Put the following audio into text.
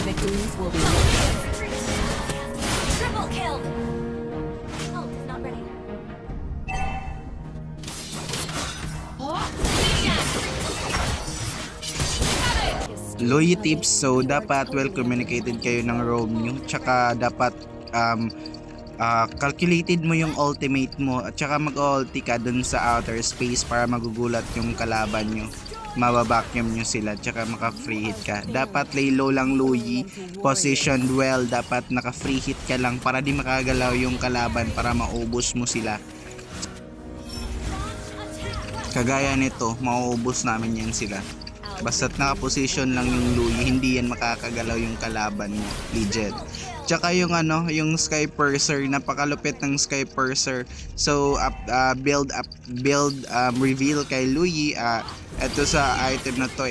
Victories will be made. Triple kill. Ult is not ready. Loy tips, so dapat well communicated kayo ng roam nyo, tsaka dapat calculated mo yung ultimate mo, at tsaka mag-ulti ka dun sa outer space para magugulat yung kalaban nyo, mababacuum nyo sila, tsaka maka-free hit ka. Dapat lay low lang Luyi, positioned well, dapat naka-free hit ka lang para di makagalaw yung kalaban para maubos mo sila. Kagaya nito, mauubos namin yan sila. Basta't naka-position lang yung Luyi, hindi yan makakagalaw yung kalaban mo, legit. Tsaka yung yung Sky Purser, napakalupit ng Sky Purser. So build reveal kay Luyi, ito sa item na to